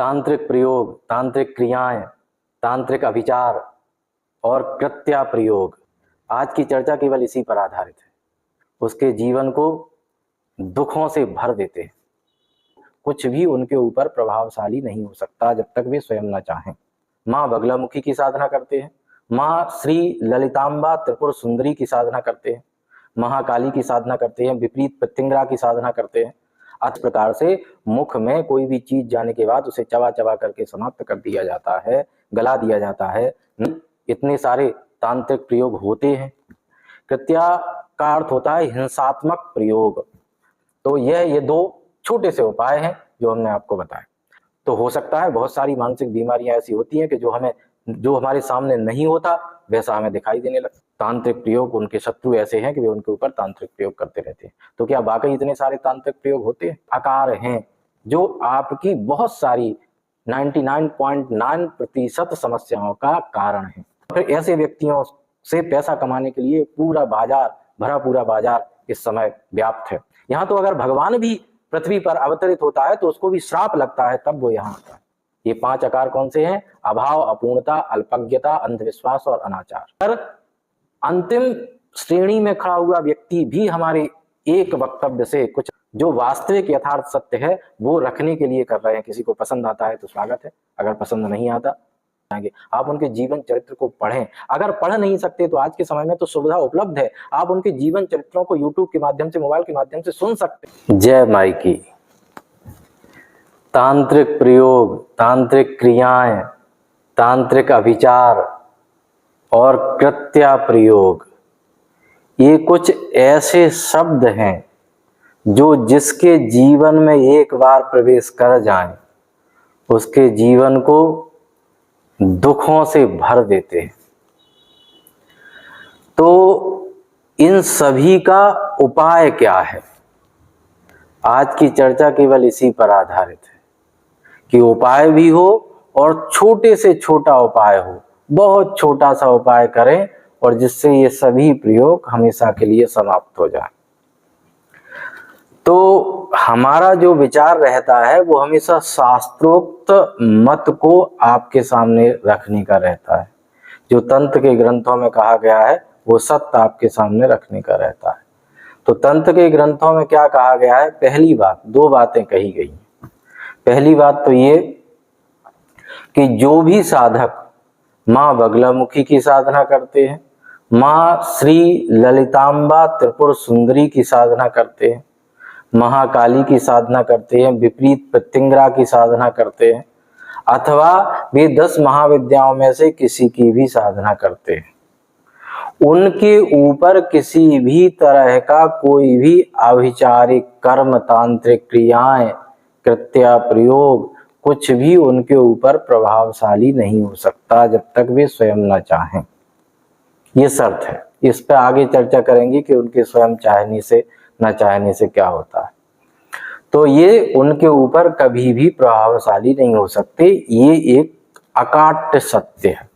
तांत्रिक प्रयोग, तांत्रिक क्रियाएं, तांत्रिक अभिचार और कृत्या प्रयोग, आज की चर्चा केवल इसी पर आधारित है। उसके जीवन को दुखों से भर देते हैं। कुछ भी उनके ऊपर प्रभावशाली नहीं हो सकता जब तक वे स्वयं न चाहें। माँ बगलामुखी की साधना करते हैं, माँ श्री ललितांबा त्रिपुर सुंदरी की साधना करते हैं, महाकाली की साधना करते हैं, विपरीत प्रत्यंगरा की साधना करते हैं। इस प्रकार से मुख में कोई भी चीज जाने के बाद उसे चबा चबा करके समाप्त कर दिया जाता है, गला दिया जाता है। इतने सारे तांत्रिक प्रयोग होते हैं। कृत्या का अर्थ होता है हिंसात्मक प्रयोग। तो ये दो छोटे से उपाय हैं जो हमने आपको बताए। तो हो सकता है बहुत सारी मानसिक बीमारियां ऐसी होती हैं कि जो हमारे सामने नहीं होता वैसा हमें दिखाई देने लगता। तांत्रिक प्रयोग, उनके शत्रु ऐसे हैं कि वे उनके ऊपर तांत्रिक प्रयोग करते रहते हैं। तो क्या वाकई इतने सारे तांत्रिक प्रयोग होते हैं? आकार हैं जो आपकी बहुत सारी 99.9% समस्याओं का कारण है। फिर ऐसे व्यक्तियों से पैसा कमाने के लिए पूरा बाजार इस समय व्याप्त है। यहाँ तो अगर भगवान भी पृथ्वी पर अवतरित होता है तो उसको भी श्राप लगता है, तब वो यहाँ आता है। ये 5 आकार कौन से हैं? अभाव, अपूर्णता, अल्पज्ञता, अंधविश्वास और अनाचार। पर अंतिम श्रेणी में खड़ा हुआ व्यक्ति भी हमारे एक वक्तव्य से कुछ जो वास्तविक यथार्थ सत्य है वो रखने के लिए कर रहे हैं। किसी को पसंद आता है तो स्वागत है, अगर पसंद नहीं आता आप उनके जीवन चरित्र को पढ़ें। अगर पढ़ नहीं सकते तो आज के समय में तो सुविधा उपलब्ध है, आप उनके जीवन चरित्रों को यूट्यूब के माध्यम से, मोबाइल के माध्यम से सुन सकते। जय माई की। तांत्रिक प्रयोग, तांत्रिक क्रियाएं, तांत्रिक अभिचार और कृत्या प्रयोग, ये कुछ ऐसे शब्द हैं जो जिसके जीवन में एक बार प्रवेश कर जाएं उसके जीवन को दुखों से भर देते हैं। तो इन सभी का उपाय क्या है? आज की चर्चा केवल इसी पर आधारित है कि उपाय भी हो और छोटे से छोटा उपाय हो, बहुत छोटा सा उपाय करें और जिससे ये सभी प्रयोग हमेशा के लिए समाप्त हो जाए। तो हमारा जो विचार रहता है वो हमेशा शास्त्रोक्त मत को आपके सामने रखने का रहता है। जो तंत्र के ग्रंथों में कहा गया है वो सत्य आपके सामने रखने का रहता है। तो तंत्र के ग्रंथों में क्या कहा गया है? पहली बात, 2 बातें कही गई। पहली बात तो ये कि जो भी साधक माँ बगलामुखी की साधना करते हैं, माँ श्री ललितांबा त्रिपुर सुंदरी की साधना करते हैं, महाकाली की साधना करते हैं, विपरीत प्रत्यंगरा की साधना करते हैं, अथवा वे 10 महाविद्याओं में से किसी की भी साधना करते हैं, उनके ऊपर किसी भी तरह का कोई भी अभिचारिक कर्म, तांत्रिक क्रियाएं, कृत्या प्रयोग, कुछ भी उनके ऊपर प्रभावशाली नहीं हो सकता जब तक वे स्वयं न चाहें। ये शर्त है। इस पर आगे चर्चा करेंगे कि उनके स्वयं चाहने से न चाहने से क्या होता है। तो ये उनके ऊपर कभी भी प्रभावशाली नहीं हो सकते, ये एक अकाट्य सत्य है।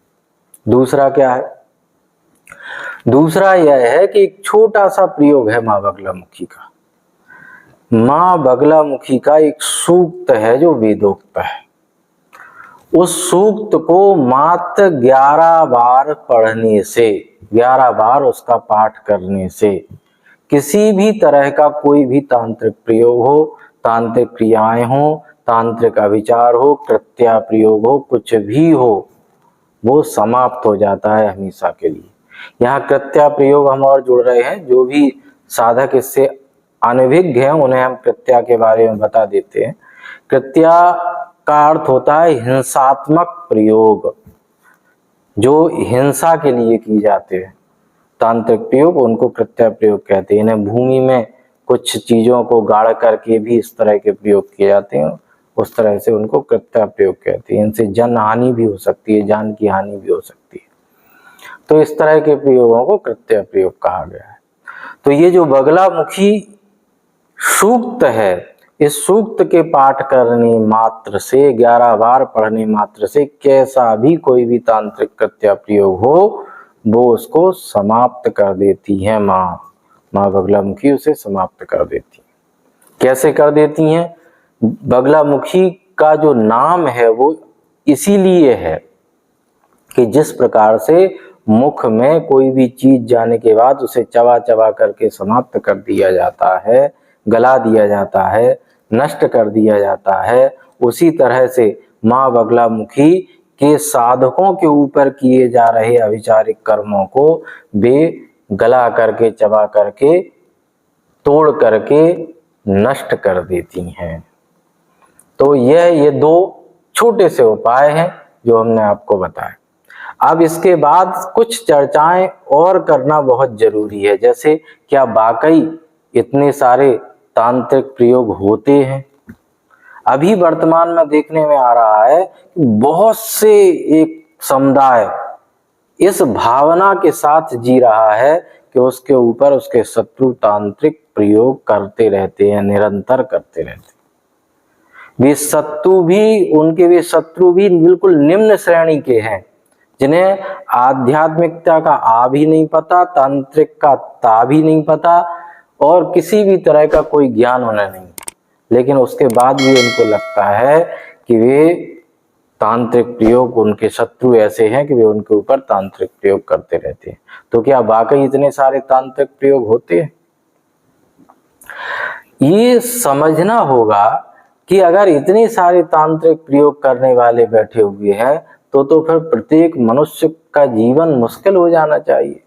दूसरा क्या है? दूसरा यह है कि एक छोटा सा प्रयोग है माँ बगलामुखी का। माँ बगलामुखी का एक सूक्त है जो वेदोक्त है। उस सूक्त को मात्र 11 बार पढ़ने से, 11 बार उसका पाठ करने से किसी भी तरह का कोई भी तांत्रिक प्रयोग हो, तांत्रिक क्रियाएं हो, तांत्रिक अभिचार हो, कृत्या प्रयोग हो, कुछ भी हो, वो समाप्त हो जाता है हमेशा के लिए। यहाँ कृत्या प्रयोग हम और जुड़ रहे हैं। जो भी साधक इससे अनभिज्ञ हैं उन्हें हम कृत्या के बारे में बता देते हैं। कृत्या का अर्थ होता है हिंसात्मक प्रयोग, जो हिंसा के लिए की जाते हैं। तांत्रिक प्रयोग उनको कृत्या प्रयोग कहते हैं। इन्हें भूमि में कुछ चीजों को गाड़ करके भी इस तरह के प्रयोग किए जाते हैं, उस तरह से उनको कृत्या प्रयोग कहते हैं। इनसे जन हानि भी हो सकती है, जान की हानि भी हो सकती है। तो इस तरह के प्रयोगों को कृत्या प्रयोग कहा गया है। तो ये जो बगलामुखी सूक्त है, इस सूक्त के पाठ करने मात्र से, 11 बार पढ़ने मात्र से कैसा भी कोई भी तांत्रिक कृत्या प्रयोग हो वो उसको समाप्त कर देती है। माँ बगलामुखी उसे समाप्त कर देती है। कैसे कर देती हैं? बगलामुखी का जो नाम है वो इसीलिए है कि जिस प्रकार से मुख में कोई भी चीज जाने के बाद उसे चबा चबा करके समाप्त कर दिया जाता है, गला दिया जाता है, नष्ट कर दिया जाता है, उसी तरह से माँ बगलामुखी के साधकों के ऊपर किए जा रहे अविचारिक कर्मों को वे गला करके, चबा करके, तोड़ करके नष्ट कर देती हैं। तो ये दो छोटे से उपाय हैं जो हमने आपको बताए। अब इसके बाद कुछ चर्चाएं और करना बहुत जरूरी है, जैसे क्या वाकई इतने सारे तांत्रिक प्रयोग होते हैं। अभी वर्तमान में देखने में आ रहा है कि बहुत से एक समुदाय इस भावना के साथ जी रहा है कि उसके ऊपर उसके शत्रु तांत्रिक प्रयोग करते रहते हैं, निरंतर करते रहते हैं। वे शत्रु भी बिल्कुल निम्न श्रेणी के हैं, जिन्हें आध्यात्मिकता का आ भी नहीं पता, तांत्रिक का ता भी नहीं पता और किसी भी तरह का कोई ज्ञान उन्हें नहीं, लेकिन उसके बाद भी उनको लगता है कि वे तांत्रिक प्रयोग, उनके शत्रु ऐसे हैं कि वे उनके ऊपर तांत्रिक प्रयोग करते रहते हैं। तो क्या वाकई इतने सारे तांत्रिक प्रयोग होते हैं? ये समझना होगा कि अगर इतने सारे तांत्रिक प्रयोग करने वाले बैठे हुए हैं तो फिर प्रत्येक मनुष्य का जीवन मुश्किल हो जाना चाहिए।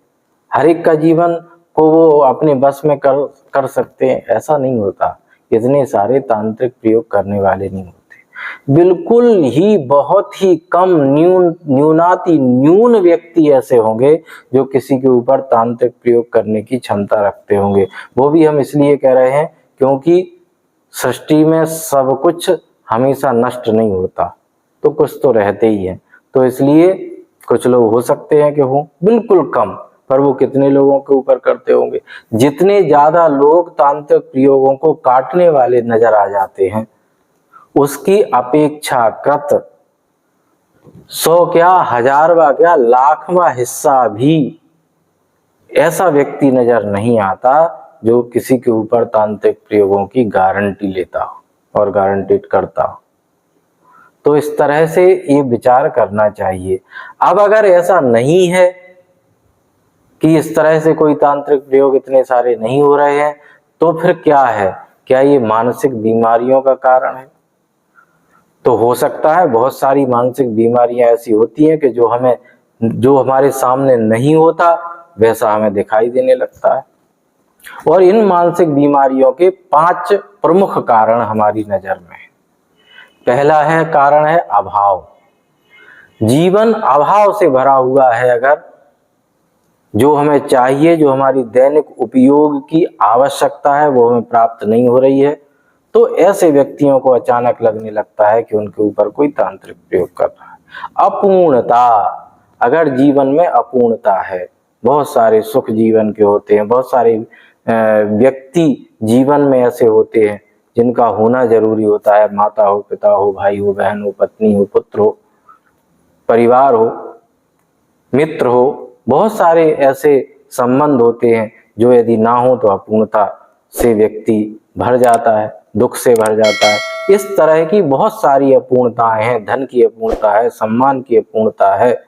हर एक का जीवन को वो अपने बस में कर सकते हैं, ऐसा नहीं होता। इतने सारे तांत्रिक प्रयोग करने वाले नहीं होते। बिल्कुल ही बहुत ही कम न्यूनाति न्यून व्यक्ति ऐसे होंगे जो किसी के ऊपर तांत्रिक प्रयोग करने की क्षमता रखते होंगे। वो भी हम इसलिए कह रहे हैं क्योंकि सृष्टि में सब कुछ हमेशा नष्ट नहीं होता, तो कुछ तो रहते ही है। तो इसलिए कुछ लोग हो सकते हैं कि हो, बिल्कुल कम, पर वो कितने लोगों के ऊपर करते होंगे। जितने ज्यादा लोग तांत्रिक प्रयोगों को काटने वाले नजर आ जाते हैं, उसकी अपेक्षाकृत 100 क्या, 1000वां क्या, लाखवां हिस्सा भी ऐसा व्यक्ति नजर नहीं आता जो किसी के ऊपर तांत्रिक प्रयोगों की गारंटी लेता हो और गारंटीड करता हो। तो इस तरह से ये विचार करना चाहिए। अब अगर ऐसा नहीं है कि इस तरह से कोई तांत्रिक प्रयोग इतने सारे नहीं हो रहे हैं, तो फिर क्या है? क्या ये मानसिक बीमारियों का कारण है? तो हो सकता है बहुत सारी मानसिक बीमारियां ऐसी होती हैं कि जो हमारे सामने नहीं होता वैसा हमें दिखाई देने लगता है। और इन मानसिक बीमारियों के 5 प्रमुख कारण हमारी नजर में है। पहला कारण है अभाव। जीवन अभाव से भरा हुआ है। अगर जो हमें चाहिए, जो हमारी दैनिक उपयोग की आवश्यकता है, वो हमें प्राप्त नहीं हो रही है, तो ऐसे व्यक्तियों को अचानक लगने लगता है कि उनके ऊपर कोई तांत्रिक प्रयोग कर रहा है। अपूर्णता, अगर जीवन में अपूर्णता है, बहुत सारे सुख जीवन के होते हैं, बहुत सारे व्यक्ति जीवन में ऐसे होते हैं जिनका होना जरूरी होता है, माता हो, पिता हो, भाई हो, बहन हो, पत्नी हो, पुत्र हो, परिवार हो, मित्र हो, बहुत सारे ऐसे संबंध होते हैं जो यदि ना हो तो अपूर्णता से व्यक्ति भर जाता है, दुख से भर जाता है। इस तरह की बहुत सारी अपूर्णताएं हैं। धन की अपूर्णता है, सम्मान की अपूर्णता है,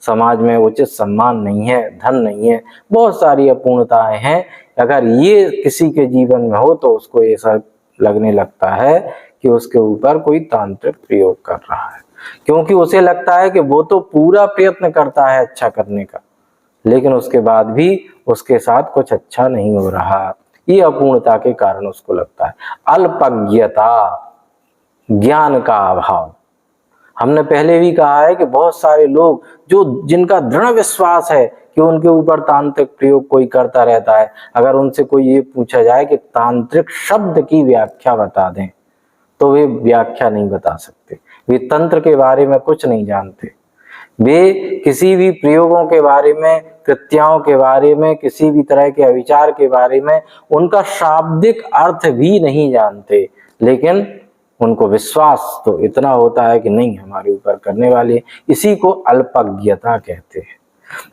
समाज में उचित सम्मान नहीं है, धन नहीं है, बहुत सारी अपूर्णताएं हैं। अगर ये किसी के जीवन में हो तो उसको ऐसा लगने लगता है कि उसके ऊपर कोई तांत्रिक प्रयोग कर रहा है, क्योंकि उसे लगता है कि वो तो पूरा प्रयत्न करता है अच्छा करने का, लेकिन उसके बाद भी उसके साथ कुछ अच्छा नहीं हो रहा। ये अपूर्णता के कारण उसको लगता है। अल्पज्ञता, ज्ञान का अभाव। हमने पहले भी कहा है कि बहुत सारे लोग जिनका दृढ़ विश्वास है कि उनके ऊपर तांत्रिक प्रयोग कोई करता रहता है, अगर उनसे कोई ये पूछा जाए कि तांत्रिक शब्द की व्याख्या बता दें तो वे व्याख्या नहीं बता सकते। वे तंत्र के बारे में कुछ नहीं जानते। वे किसी भी प्रयोगों के बारे में, कृत्याओं के बारे में, किसी भी तरह के अविचार के बारे में उनका शाब्दिक अर्थ भी नहीं जानते, लेकिन उनको विश्वास तो इतना होता है कि नहीं, हमारे ऊपर करने वाले। इसी को अल्पज्ञता कहते हैं।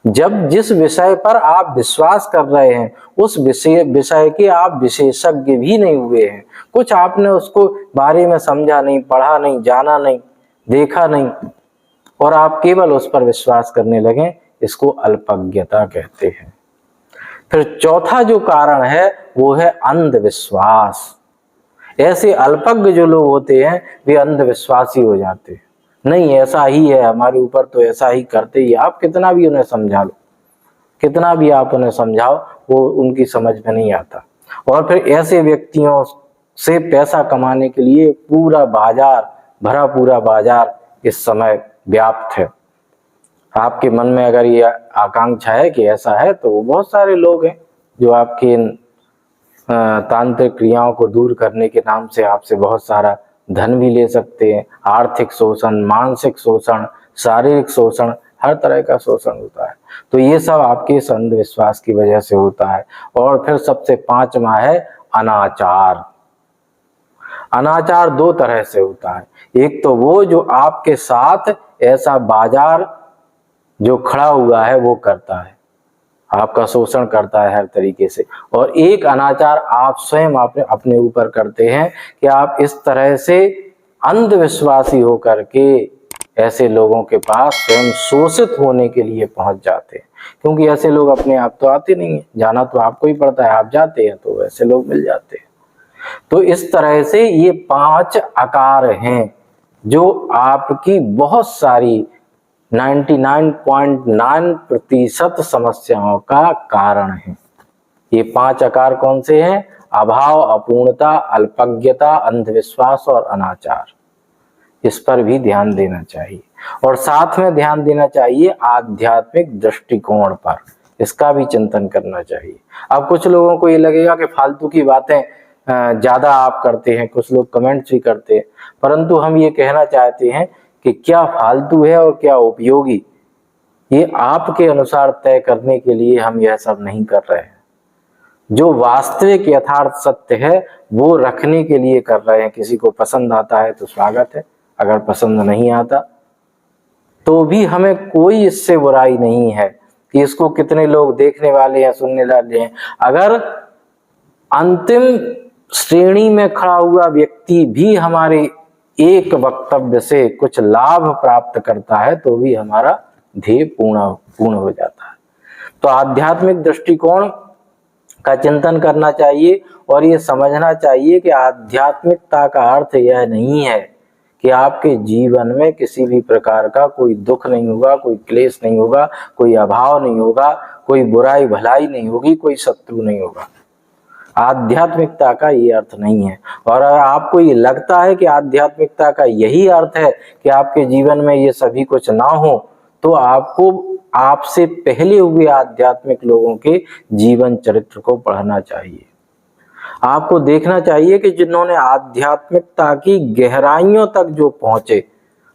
जब जिस विषय पर आप विश्वास कर रहे हैं उस विषय के आप विशेषज्ञ भी नहीं हुए हैं, कुछ आपने उसको बारे में समझा नहीं, पढ़ा नहीं, जाना नहीं, देखा नहीं, और आप केवल उस पर विश्वास करने लगे, इसको अल्पज्ञता कहते हैं। फिर चौथा जो कारण है वो है अंधविश्वास। ऐसे अल्पज्ञ जो लोग होते हैं वे अंधविश्वासी हो जाते हैं। नहीं, ऐसा ही है, हमारे ऊपर तो ऐसा ही करते ही। आप कितना भी उन्हें समझा लो, कितना भी आप उन्हें समझाओ, वो उनकी समझ में नहीं आता। और फिर ऐसे व्यक्तियों से पैसा कमाने के लिए पूरा बाजार, भरा पूरा बाजार इस समय व्याप्त है। आपके मन में अगर ये आकांक्षा है कि ऐसा है, तो बहुत सारे लोग हैं जो आपके तांत्रिक क्रियाओं को दूर करने के नाम से आपसे बहुत सारा धन भी ले सकते हैं। आर्थिक शोषण, मानसिक शोषण, शारीरिक शोषण, हर तरह का शोषण होता है। तो ये सब आपके इस अंधविश्वास की वजह से होता है। और फिर सबसे पांचवा है अनाचार। अनाचार दो तरह से होता है। एक तो वो जो आपके साथ ऐसा बाजार जो खड़ा हुआ है वो करता है, आपका शोषण करता है हर तरीके से। और एक अनाचार आप स्वयं अपने ऊपर करते हैं कि आप इस तरह से अंधविश्वासी होकर के ऐसे लोगों के पास स्वयं शोषित होने के लिए पहुंच जाते हैं। क्योंकि ऐसे लोग अपने आप तो आते नहीं है, जाना तो आपको ही पड़ता है, आप जाते हैं तो ऐसे लोग मिल जाते हैं। तो इस तरह से ये 5 आकार हैं जो आपकी बहुत सारी 99.9% समस्याओं का कारण है। ये 5 आकार कौन से हैं? अभाव, अपूर्णता, अल्पज्ञता, अंधविश्वास और अनाचार। इस पर भी ध्यान देना चाहिए। और साथ में ध्यान देना चाहिए आध्यात्मिक दृष्टिकोण पर, इसका भी चिंतन करना चाहिए। अब कुछ लोगों को ये लगेगा कि फालतू की बातें ज्यादा आप करते हैं, कुछ लोग कमेंट्स भी करते हैं, परंतु हम ये कहना चाहते हैं कि क्या फालतू है और क्या उपयोगी, ये आपके अनुसार तय करने के लिए हम यह सब नहीं कर रहे हैं। जो वास्तविक यथार्थ सत्य है वो रखने के लिए कर रहे हैं। किसी को पसंद आता है तो स्वागत है, अगर पसंद नहीं आता तो भी हमें कोई इससे बुराई नहीं है कि इसको कितने लोग देखने वाले हैं, सुनने वाले हैं। अगर अंतिम श्रेणी में खड़ा हुआ व्यक्ति भी हमारे एक वक्तव्य से कुछ लाभ प्राप्त करता है तो भी हमारा ध्येय पूर्ण हो जाता है। तो आध्यात्मिक दृष्टिकोण का चिंतन करना चाहिए और ये समझना चाहिए कि आध्यात्मिकता का अर्थ यह नहीं है कि आपके जीवन में किसी भी प्रकार का कोई दुख नहीं होगा, कोई क्लेश नहीं होगा, कोई अभाव नहीं होगा, कोई बुराई भलाई नहीं होगी, कोई शत्रु नहीं होगा। आध्यात्मिकता का ये अर्थ नहीं है। और अगर आपको ये लगता है कि आध्यात्मिकता का यही अर्थ है कि आपके जीवन में ये सभी कुछ ना हो, तो आपको आपसे पहले हुए आध्यात्मिक लोगों के जीवन चरित्र को पढ़ना चाहिए। आपको देखना चाहिए कि जिन्होंने आध्यात्मिकता की गहराइयों तक जो पहुंचे,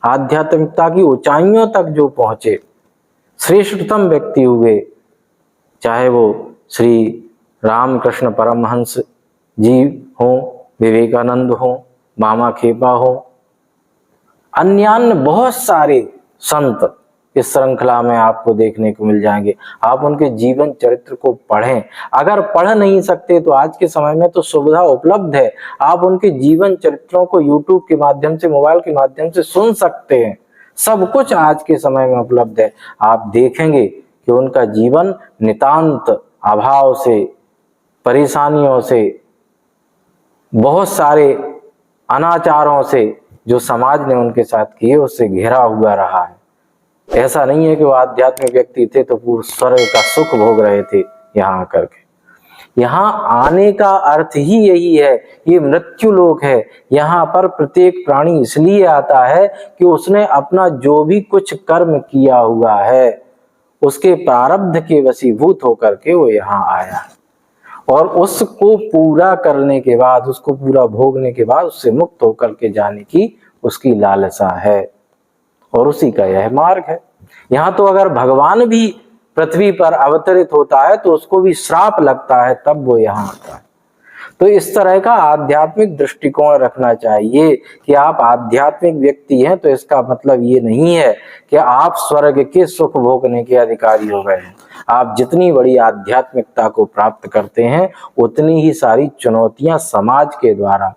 आध्यात्मिकता की ऊंचाइयों तक जो पहुंचे, श्रेष्ठतम व्यक्ति हुए, चाहे वो श्री रामकृष्ण परमहंस जी हो, विवेकानंद हो, मामा खेपा हो, अन्य बहुत सारे संत इस श्रृंखला में आपको देखने को मिल जाएंगे। आप उनके जीवन चरित्र को पढ़ें। अगर पढ़ नहीं सकते तो आज के समय में तो सुविधा उपलब्ध है, आप उनके जीवन चरित्रों को यूट्यूब के माध्यम से, मोबाइल के माध्यम से सुन सकते हैं। सब कुछ आज के समय में उपलब्ध है। आप देखेंगे कि उनका जीवन नितांत अभाव से, परेशानियों से, बहुत सारे अनाचारों से जो समाज ने उनके साथ किए उससे घिरा हुआ रहा है। ऐसा नहीं है कि वो आध्यात्मिक व्यक्ति थे तो पूर्ण स्वर्ग का सुख भोग रहे थे यहाँ आकर के। यहाँ आने का अर्थ ही यही है, ये मृत्यु लोक है। यहाँ पर प्रत्येक प्राणी इसलिए आता है कि उसने अपना जो भी कुछ कर्म किया हुआ है उसके प्रारब्ध के वशीभूत होकर के वो यहाँ आया है, और उसको पूरा करने के बाद, उसको पूरा भोगने के बाद उससे मुक्त होकर के जाने की उसकी लालसा है, और उसी का यह मार्ग है। यहाँ तो अगर भगवान भी पृथ्वी पर अवतरित होता है तो उसको भी श्राप लगता है, तब वो यहाँ आता है। तो इस तरह का आध्यात्मिक दृष्टिकोण रखना चाहिए कि आप आध्यात्मिक व्यक्ति हैं तो इसका मतलब ये नहीं है कि आप स्वर्ग के सुख भोगने के अधिकारी हो गए हैं। आप जितनी बड़ी आध्यात्मिकता को प्राप्त करते हैं उतनी ही सारी चुनौतियां समाज के द्वारा,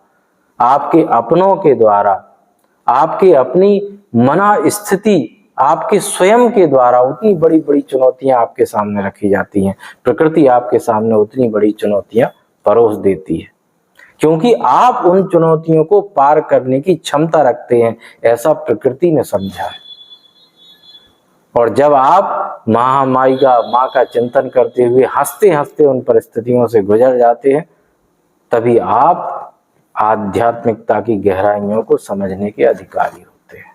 आपके अपनों के द्वारा, आपकी अपनी मना स्थिति, आपके स्वयं के द्वारा उतनी बड़ी बड़ी चुनौतियां आपके सामने रखी जाती हैं। प्रकृति आपके सामने उतनी बड़ी चुनौतियां परोस देती है, क्योंकि आप उन चुनौतियों को पार करने की क्षमता रखते हैं, ऐसा प्रकृति ने समझा है। और जब आप महामाई का, माँ का चिंतन करते हुए हंसते हंसते उन परिस्थितियों से गुजर जाते हैं, तभी आप आध्यात्मिकता की गहराइयों को समझने के अधिकारी होते हैं।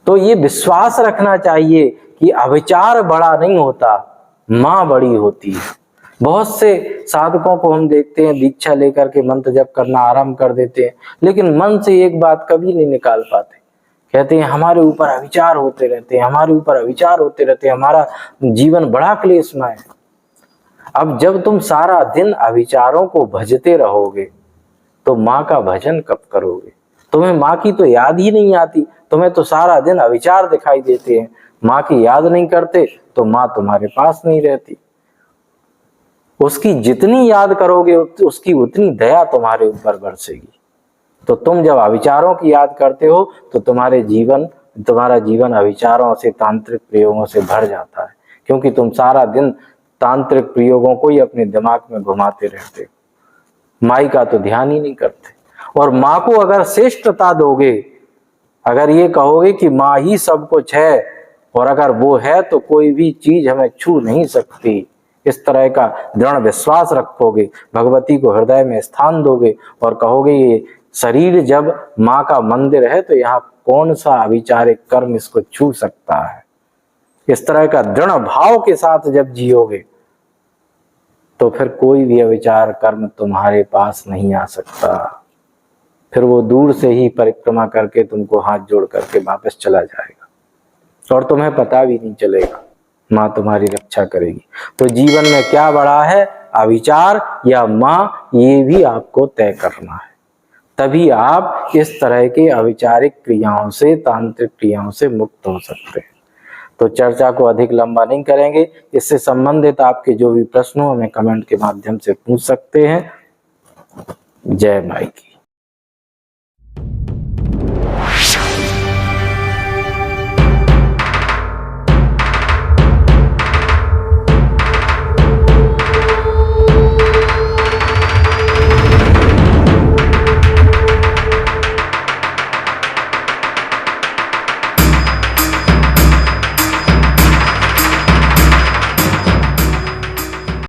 तो ये विश्वास रखना चाहिए कि अविचार बड़ा नहीं होता, माँ बड़ी होती है। बहुत से साधकों को हम देखते हैं दीक्षा लेकर के मंत्र जप करना आरंभ कर देते हैं, लेकिन मन से एक बात कभी नहीं निकाल पाते। कहते हैं हमारे ऊपर अविचार होते रहते हैं, हमारे ऊपर अविचार होते रहते हैं, हमारा जीवन बड़ा क्लेशमय है। अब जब तुम सारा दिन अविचारों को भजते रहोगे तो माँ का भजन कब करोगे? तुम्हें माँ की तो याद ही नहीं आती, तुम्हें तो सारा दिन अविचार दिखाई देते हैं। माँ की याद नहीं करते तो माँ तुम्हारे पास नहीं रहती। उसकी जितनी याद करोगे उसकी उतनी दया तुम्हारे ऊपर बरसेगी। तो तुम जब अविचारों की याद करते हो तो तुम्हारा जीवन अविचारों से, तांत्रिक प्रयोगों से भर जाता है, क्योंकि तुम सारा दिन तांत्रिक प्रयोगों को ही अपने दिमाग में घुमाते रहते हो, माई का तो ध्यान ही नहीं करते। और माँ को अगर श्रेष्ठता दोगे, अगर ये कहोगे कि माँ ही सब कुछ है और अगर वो है तो कोई भी चीज हमें छू नहीं सकती, इस तरह का दृढ़ विश्वास रखोगे, भगवती को हृदय में स्थान दोगे और कहोगे ये शरीर जब माँ का मंदिर है तो यहाँ कौन सा अविचारिक कर्म इसको छू सकता है, इस तरह का दृढ़ भाव के साथ जब जियोगे तो फिर कोई भी अविचार कर्म तुम्हारे पास नहीं आ सकता। फिर वो दूर से ही परिक्रमा करके तुमको हाथ जोड़ करके वापस चला जाएगा और तुम्हें पता भी नहीं चलेगा, माँ तुम्हारी रक्षा करेगी। तो जीवन में क्या बड़ा है, अविचार या माँ, ये भी आपको तय करना है। तभी आप इस तरह के अविचारिक क्रियाओं से, तांत्रिक क्रियाओं से मुक्त हो सकते हैं। तो चर्चा को अधिक लंबा नहीं करेंगे, इससे संबंधित आपके जो भी प्रश्न हो हमें कमेंट के माध्यम से पूछ सकते हैं। जय माई की।